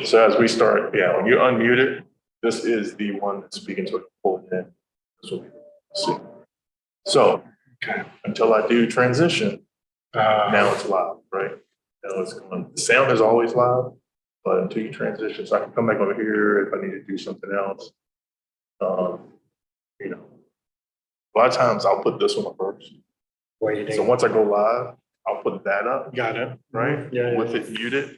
So as we start, yeah, when you unmute it, this is the one that's speaking to a full head. That's what we see. So until I do transition, now it's loud, right? Now it's going, the sound is always loud, but until you transition, so I can come back over here if I need to do something else. You know, a lot of times I'll put this one up first. So once I go live, I'll put that up. Got it. Right? Yeah. With it muted.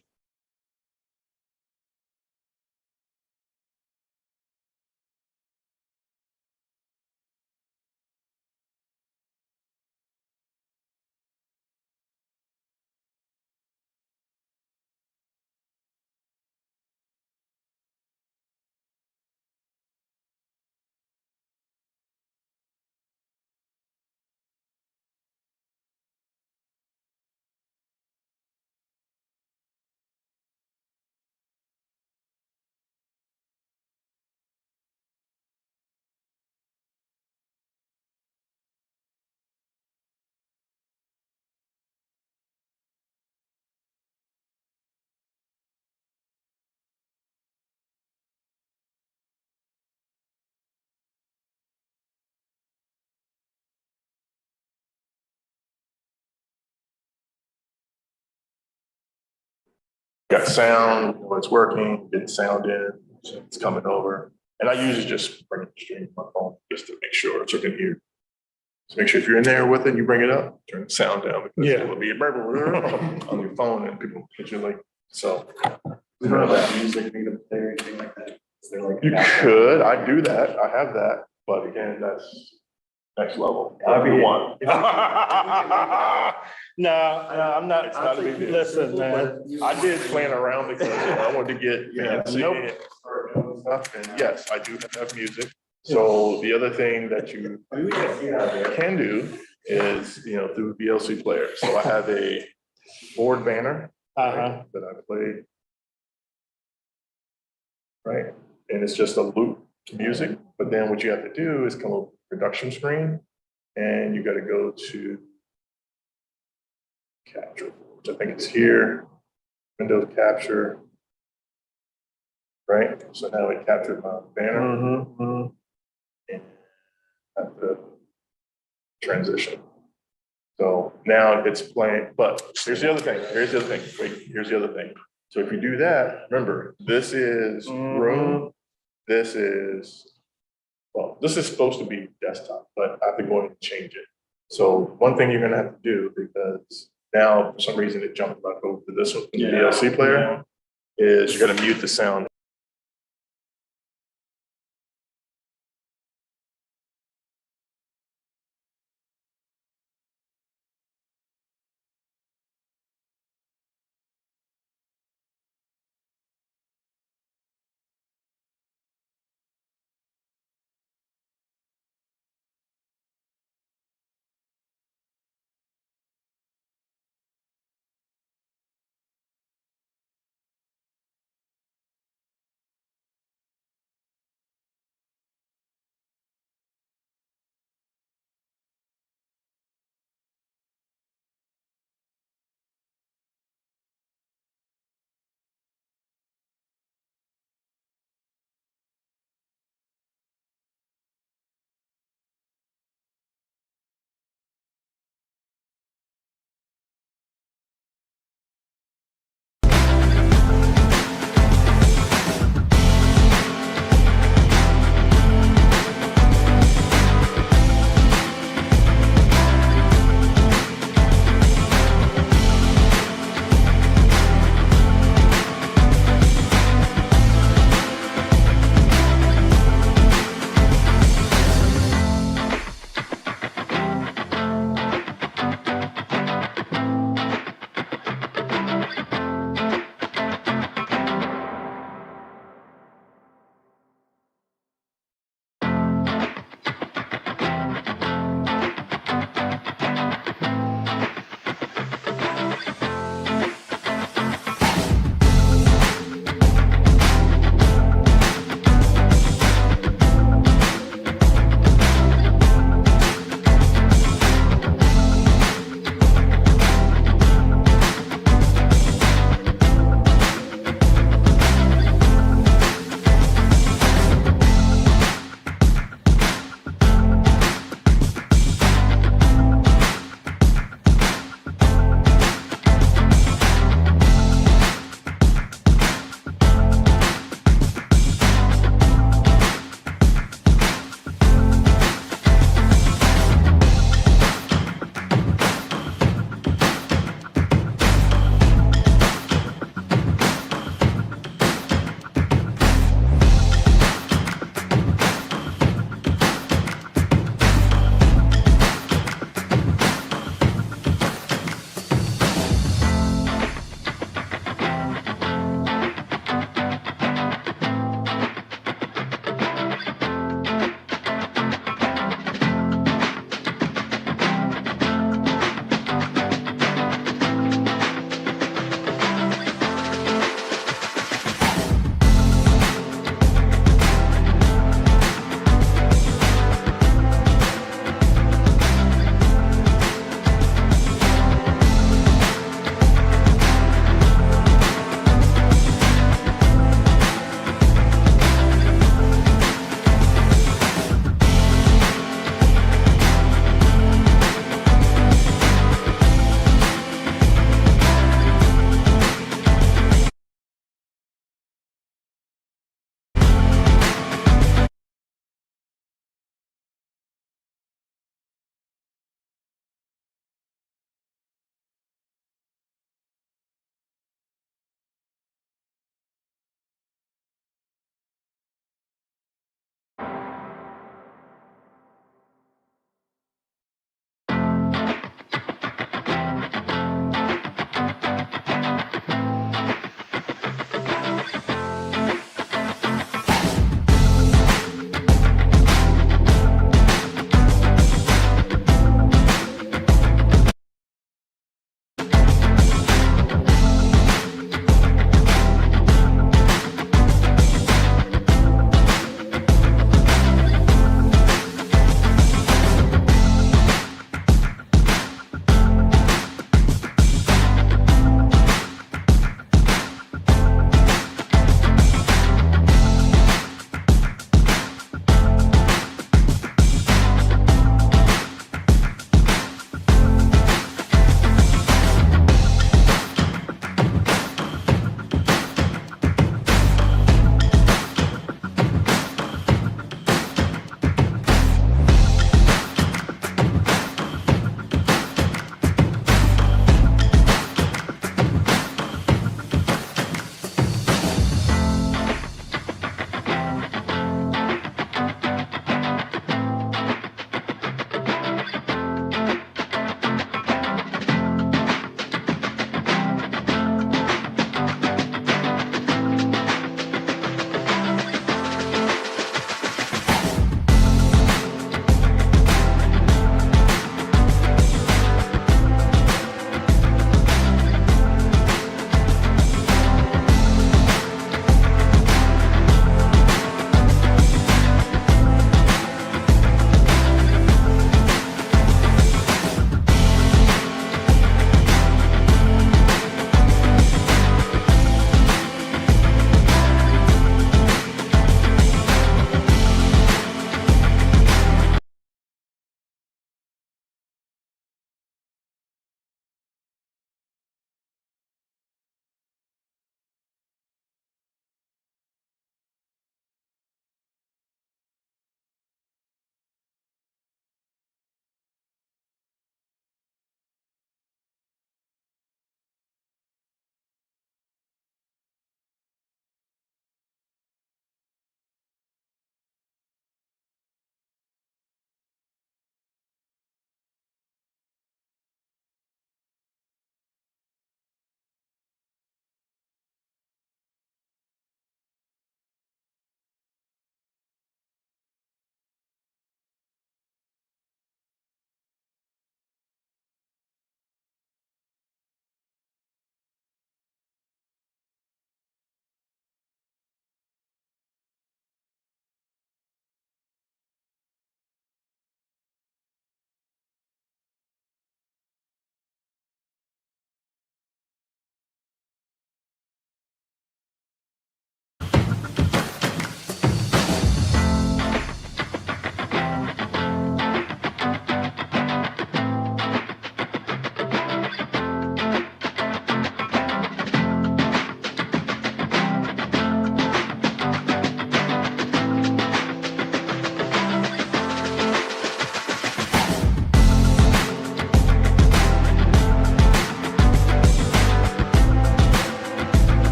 Got sound, it's working, getting sound in, so it's coming over. And I usually just bring it straight to my phone just to make sure so I can hear. So make sure if you're in there with it, you bring it up, turn the sound down because it will be on your phone and people hit you like so. You know that music need to play or anything like that? You could, I do that, I have that, but again, that's next level. I'll be one. No, I'm not. It's not a big deal. Listen, man. I did playing around because I wanted to get fancy. Nope. And stuff. And yes, I do have music. So the other thing that you can do is, through VLC player. So I have a board banner that I play. Right. And it's just a loop music. But then what you have to do is come up with a production screen and you got to go to capture, which I think is here, Windows capture, right? So now it captured my banner and at the transition. So now it's playing, but here's the other thing, here's the other thing. So if you do that, remember, this is room, this is supposed to be desktop, but I have to go in and change it. So one thing you're gonna have to do, because now for some reason it jumped back over to this one, the VLC player, is you're gonna mute the sound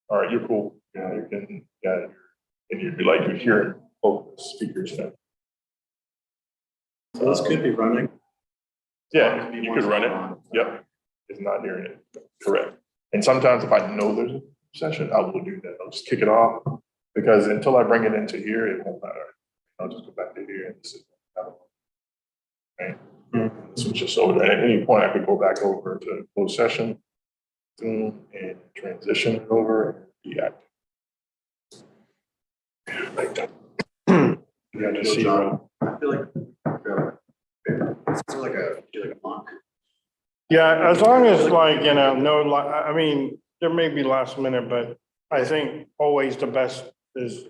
all right, you're cool. Yeah, you can, yeah, and you're like, you're hearing both the speakers now. So this could be running. Yeah, you could run it. Yep. It's not hearing it. Correct. And sometimes if I know there's a session, I will do that. I'll just kick it off because until I bring it into here, it won't matter. I'll just go back to here and this is. Right. Switch this over. At any point, I could go back over to closed session and transition it over and be active. Like that. You got to see. I feel like it's like a monk. Yeah, as long as like, you know, no, I mean, there may be last minute, but I think always the best is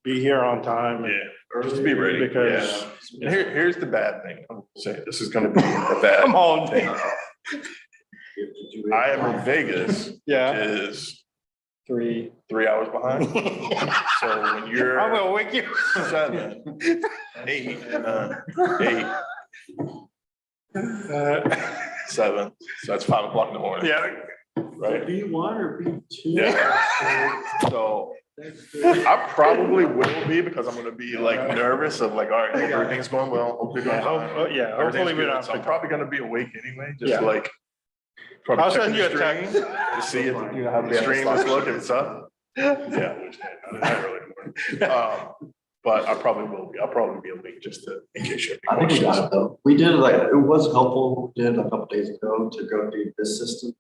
be here on time. Yeah, just be ready. Because And here's the bad thing. I'm saying this is going to be a bad. I'm all day. I am in Vegas, Yeah. which is 3 hours behind. So when you're I'm gonna wake you. 7, 8, 7, so that's 5 o'clock in the morning. Yeah. Right. B1 or B2? Yeah. So I probably will be because I'm going to be like nervous of like, all right, hope everything's going well. Hope you're going fine. Yeah, Everything's hopefully we good. don't. So I'm probably going to be awake anyway, just Yeah. like. Trying I'll to check send the you a stream text. to see if, you know, how the stream is looking, it's up. Yeah. Which, not really important. But I probably will be. I'll probably be awake just to, in case you I have think any we got questions. it though. We did like, it was helpful, did a couple days ago to go through this system.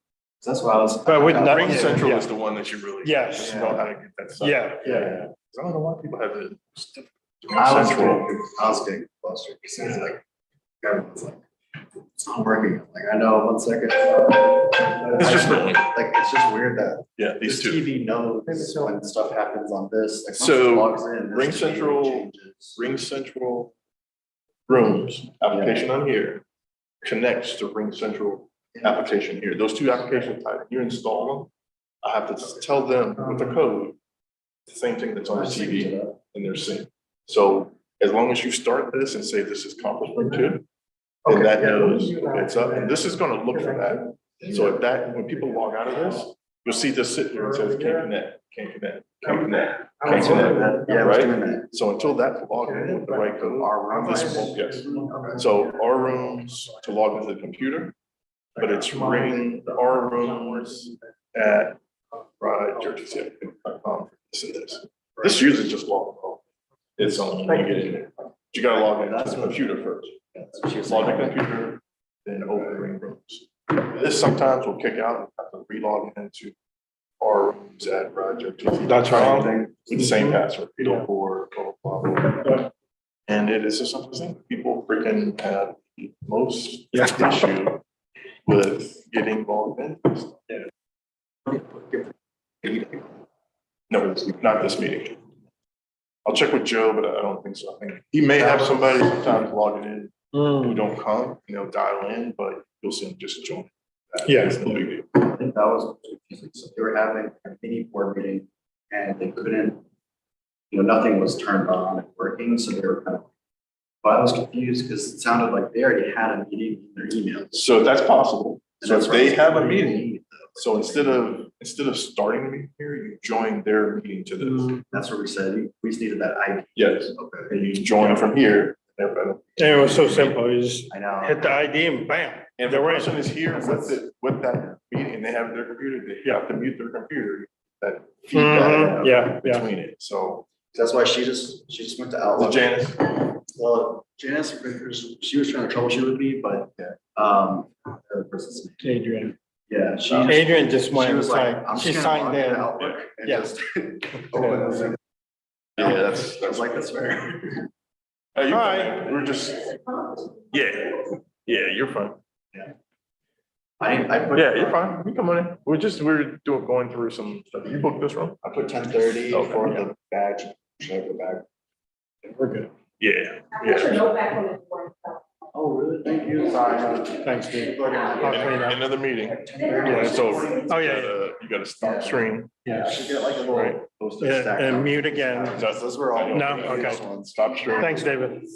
That's why I was. But with that- Ring Yeah. Central is the one that you really. Yes. just know how to get that stuff. Yeah. I don't know why people have it. Ring I was Central. getting flustered because it's like, everyone's like, it's not working. Like, I know, 1 second. It's just like, it's just weird that Yeah, the these two. TV knows when stuff happens on this. Like, once So, it logs in, Ring this TV Central- changes. Ring Central Rooms application on here connects to Ring Central application here. Those two application types, you install them. I have to tell them with the code, the same thing that's on the TV and they're synced. So as long as you start this and say this is conference room 2, and that knows it's up, and this is gonna look for that. So if that, when people log out of this, you'll see this sit here and says can't connect, can't connect, can't connect, can't connect. Yeah, I was Right? doing that. So until that's logged in with the right code, this won't, yes. So our rooms to log into the computer, but it's ring our rooms at GRTC.com. This uses just log in. It's only when you get in there. You gotta log in to the computer first. Log in computer, then open ring rooms. This sometimes will kick out and have to re-log into our rooms at GRTC. That's right. With the same password, 804, blah, blah, blah, blah. And it is a simple thing. People freaking have the most issue with getting logged in. No, not this meeting. I'll check with Joe, but I don't think so. I think he may have somebody sometimes logging in who don't come, and they'll dial in, but you'll see them just join. Yeah. It's no big deal. I think that was confusing. So they were having a mini board meeting and they couldn't, nothing was turned on and working. So they were kind of, but I was confused because it sounded like they already had a meeting in their emails. So that's possible. And So that's if why I they was have a like, meeting, so instead of starting the meeting here, you join their meeting to this. That's what we said. We just needed that ID. Yes, Okay. and you join from here. Everybody. And it was so simple. You just I know. hit the ID and bam. And if They're the in. person is here with that meeting, they have their computer, they have to mute their computer, that feedback Mhm. Yeah, yeah. between it, so. That's why she just went to Was Outlook. Janice? Well, Janice, she was trying to troubleshoot with me, but, the person's name. Adrian. Yeah, she. Adrian just went She was like, inside. I'm She just gonna signed log into in. Outlook and Yeah. just open this thing. Yeah, I that's was like, that's fair. Hey, All fine. right. We're just, yeah, you're fine. I put. Yeah, you're fine, you come on in, we're going through some stuff, you booked this room? I put 10:30 Okay. for the badge, should I go back? We're good. Yeah, I put your yeah. note back on this one, so. Oh, really? Thank you. Sorry. Thanks, Steve. I'll clean up. Another meeting, Yeah. it's over. Oh, yeah, You gotta stop stream. Yeah. Should get like a Right. little post-it Yeah, stack. and mute again. Those were all. No, okay. ones. Stop stream. Thanks, David.